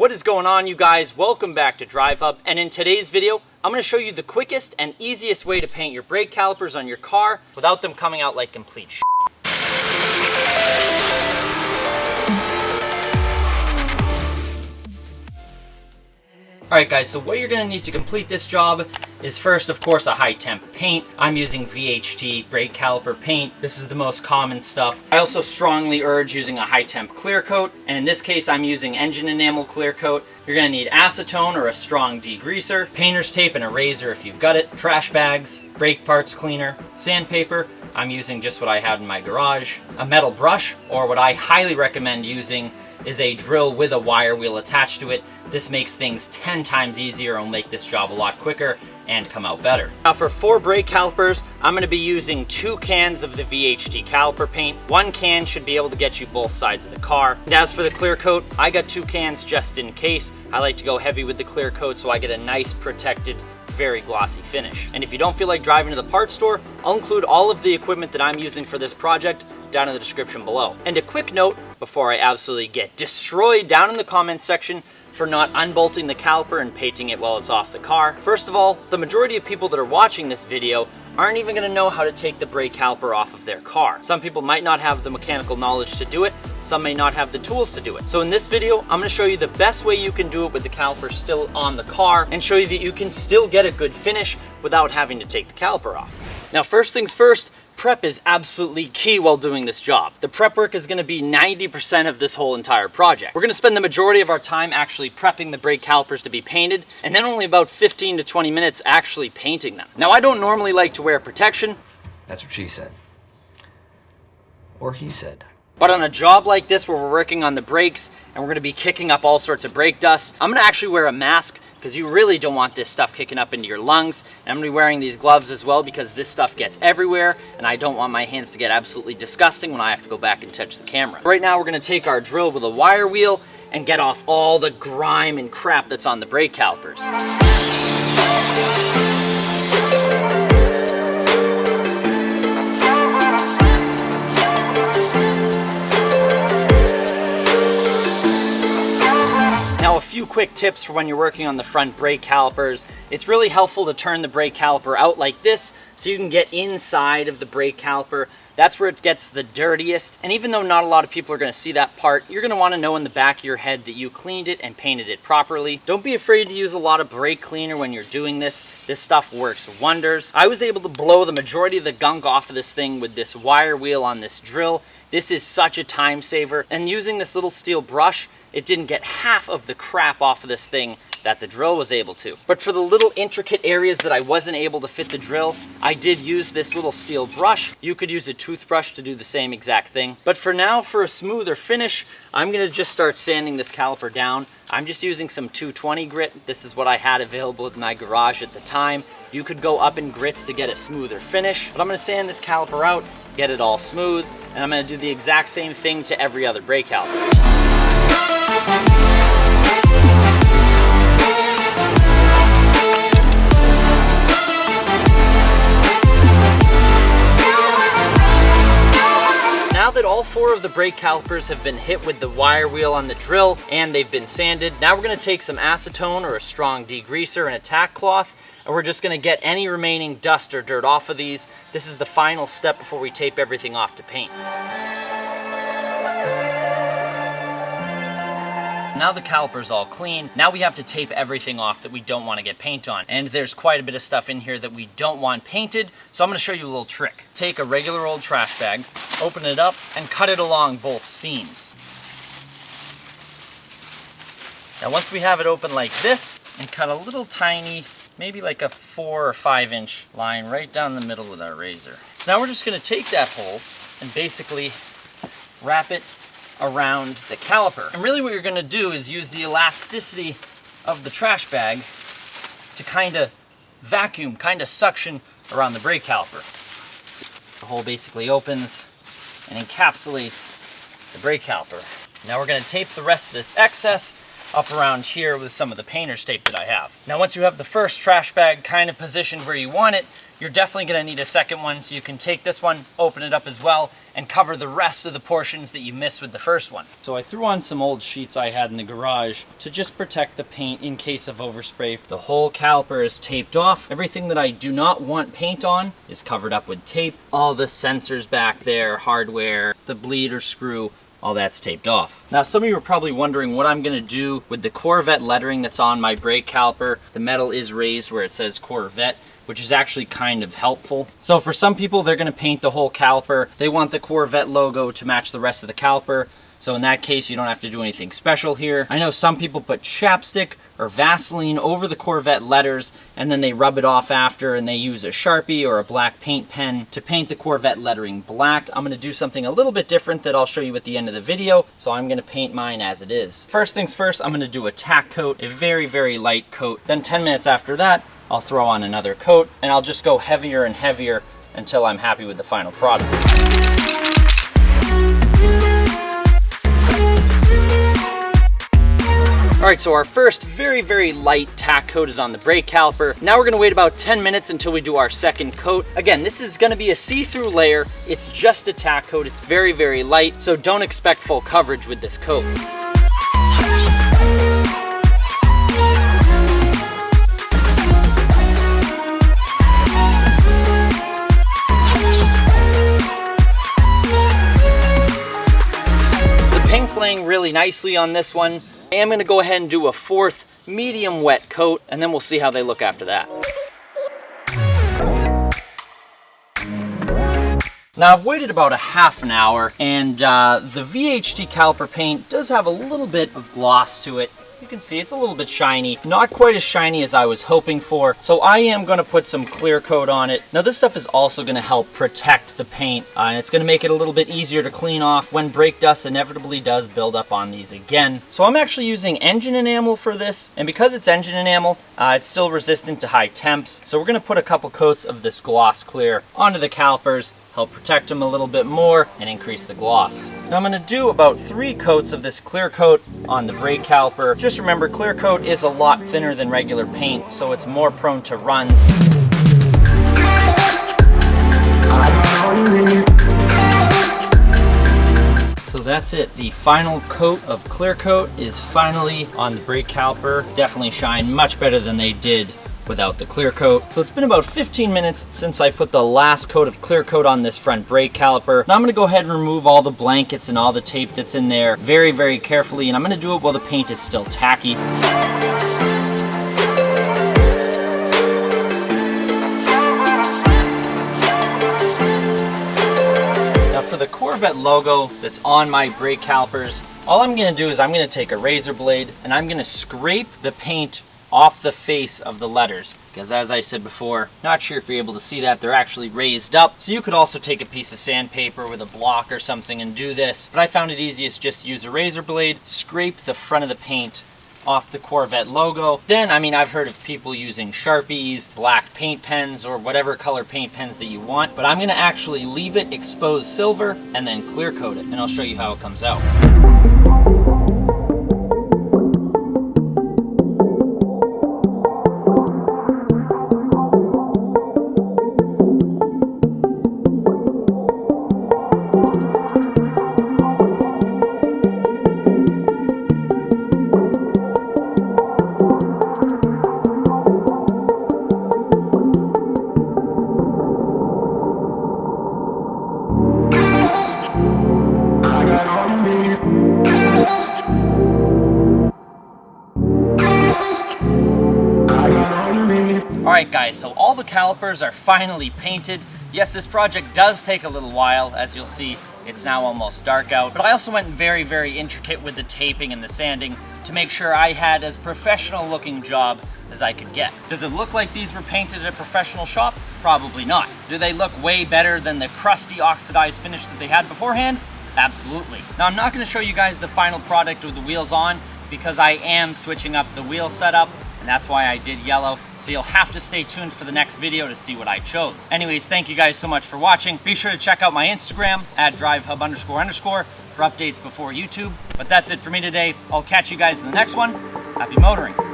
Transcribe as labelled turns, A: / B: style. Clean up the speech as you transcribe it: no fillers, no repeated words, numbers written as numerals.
A: What is going on, you guys? Welcome back to DriveHub, and in today's video I'm going to show you the quickest and easiest way to paint your brake calipers on your car without them coming out like complete shit. Alright guys, so what you're going to need to complete this job is first, of course, a high temp paint. I'm using VHT brake caliper paint. This is the most common stuff. I also strongly urge using a high temp clear coat, and in this case I'm using engine enamel clear coat. You're going to need acetone or a strong degreaser, painter's tape and a razor if you've got it, trash bags, brake parts cleaner, sandpaper. I'm using just what I had in my garage, a metal brush, or what I highly recommend using is a drill with a wire wheel attached to it. This makes things 10 times easier and will make this job a lot quicker and come out better. Now for 4 brake calipers, I'm going to be using 2 cans of the VHT caliper paint. 1 can should be able to get you both sides of the car. And as for the clear coat, I got 2 cans just in case. I like to go heavy with the clear coat so I get a nice protected, very glossy finish. And if you don't feel like driving to the parts store, I'll include all of the equipment that I'm using for this project down in the description below. And a quick note before I absolutely get destroyed down in the comments section for not unbolting the caliper and painting it while it's off the car. First of all, the majority of people that are watching this video aren't even going to know how to take the brake caliper off of their car. Some people might not have the mechanical knowledge to do it. Some may not have the tools to do it. So in this video, I'm going to show you the best way you can do it with the caliper still on the car and show you that you can still get a good finish without having to take the caliper off. Now, first things first, prep is absolutely key while doing this job. The prep work is going to be 90% of this whole entire project. We're going to spend the majority of our time actually prepping the brake calipers to be painted, and then only about 15 to 20 minutes actually painting them. Now, I don't normally like to wear protection.
B: That's what she said. Or he said.
A: But on a job like this where we're working on the brakes and we're going to be kicking up all sorts of brake dust, I'm going to actually wear a mask because you really don't want this stuff kicking up into your lungs. And I'm going to be wearing these gloves as well because this stuff gets everywhere and I don't want my hands to get absolutely disgusting when I have to go back and touch the camera. Right now we're going to take our drill with a wire wheel and get off all the grime and crap that's on the brake calipers. Now, a few quick tips for when you're working on the front brake calipers. It's really helpful to turn the brake caliper out like this so you can get inside of the brake caliper. That's where it gets the dirtiest. And even though not a lot of people are going to see that part, you're going to want to know in the back of your head that you cleaned it and painted it properly. Don't be afraid to use a lot of brake cleaner when you're doing this. This stuff works wonders. I was able to blow the majority of the gunk off of this thing with this wire wheel on this drill. This is such a time saver. And using this little steel brush, it didn't get half of the crap off of this thing that the drill was able to. But for the little intricate areas that I wasn't able to fit the drill, I did use this little steel brush. You could use a toothbrush to do the same exact thing. But for now, for a smoother finish, I'm going to just start sanding this caliper down. I'm just using some 220 grit. This is what I had available in my garage at the time. You could go up in grits to get a smoother finish, but I'm going to sand this caliper out, get it all smooth, and I'm going to do the exact same thing to every other brake caliper. Now that all 4 of the brake calipers have been hit with the wire wheel on the drill and they've been sanded, now we're going to take some acetone or a strong degreaser and a tack cloth, and we're just going to get any remaining dust or dirt off of these. This is the final step before we tape everything off to paint. Now the caliper's all clean. Now we have to tape everything off that we don't want to get paint on. And there's quite a bit of stuff in here that we don't want painted, so I'm going to show you a little trick. Take a regular old trash bag, open it up, and cut it along both seams. Now once we have it open like this, and cut a little tiny, maybe like a 4 or 5 inch line right down the middle with our razor. So now we're just going to take that hole and basically wrap it around the caliper. And really what you're going to do is use the elasticity of the trash bag to kind of vacuum, kind of suction around the brake caliper. The hole basically opens and encapsulates the brake caliper. Now we're going to tape the rest of this excess up around here with some of the painter's tape that I have. Now once you have the first trash bag kind of positioned where you want it, you're definitely going to need a second one, so you can take this one, open it up as well, and cover the rest of the portions that you missed with the first one. So I threw on some old sheets I had in the garage to just protect the paint in case of overspray. The whole caliper is taped off. Everything that I do not want paint on is covered up with tape. All the sensors back there, hardware, the bleed or screw, all that's taped off. Now some of you are probably wondering what I'm going to do with the Corvette lettering that's on my brake caliper. The metal is raised where it says Corvette, which is actually kind of helpful. So for some people, they're going to paint the whole caliper. They want the Corvette logo to match the rest of the caliper. So in that case, you don't have to do anything special here. I know some people put chapstick or Vaseline over the Corvette letters and then they rub it off after, and they use a Sharpie or a black paint pen to paint the Corvette lettering black. I'm going to do something a little bit different that I'll show you at the end of the video. So I'm going to paint mine as it is. First things first, I'm going to do a tack coat, a very, very light coat. Then 10 minutes after that, I'll throw on another coat, and I'll just go heavier and heavier until I'm happy with the final product. Alright, so our first very, very light tack coat is on the brake caliper. Now we're going to wait about 10 minutes until we do our second coat. Again, this is going to be a see-through layer. It's just a tack coat. It's very, very light, so don't expect full coverage with this coat. Laying really nicely on this one. I am going to go ahead and do a fourth medium wet coat, and then we'll see how they look after that. Now I've waited about a half an hour, and the VHT caliper paint does have a little bit of gloss to it. You can see it's a little bit shiny, not quite as shiny as I was hoping for, so I am going to put some clear coat on it. Now this stuff is also going to help protect the paint, and it's going to make it a little bit easier to clean off when brake dust inevitably does build up on these again. So I'm actually using engine enamel for this, and because it's engine enamel, it's still resistant to high temps, so we're going to put a couple coats of this gloss clear onto the calipers, help protect them a little bit more and increase the gloss. Now I'm going to do about 3 coats of this clear coat on the brake caliper. Just remember, clear coat is a lot thinner than regular paint, so it's more prone to runs. So that's it. The final coat of clear coat is finally on the brake caliper. Definitely shine much better than they did without the clear coat. So it's been about 15 minutes since I put the last coat of clear coat on this front brake caliper. Now I'm going to go ahead and remove all the blankets and all the tape that's in there very, very carefully, and I'm going to do it while the paint is still tacky. Now for the Corvette logo that's on my brake calipers, all I'm going to do is I'm going to take a razor blade and I'm going to scrape the paint off the face of the letters, because as I said before, not sure if you're able to see that, they're actually raised up. So you could also take a piece of sandpaper with a block or something and do this, but I found it easiest just to use a razor blade, scrape the front of the paint off the Corvette logo. Then, I mean, I've heard of people using Sharpies, black paint pens, or whatever color paint pens that you want, but I'm going to actually leave it exposed silver and then clear coat it, and I'll show you how it comes out. Alright guys, so all the calipers are finally painted. Yes, this project does take a little while. As you'll see, it's now almost dark out. But I also went very, very intricate with the taping and the sanding to make sure I had as professional looking job as I could get. Does it look like these were painted at a professional shop? Probably not. Do they look way better than the crusty oxidized finish that they had beforehand? Absolutely. Now I'm not going to show you guys the final product with the wheels on because I am switching up the wheel setup, and that's why I did yellow. So you'll have to stay tuned for the next video to see what I chose. Anyways, thank you guys so much for watching. Be sure to check out my Instagram at DriveHub__. for updates before YouTube. But that's it for me today. I'll catch you guys in the next one. Happy motoring.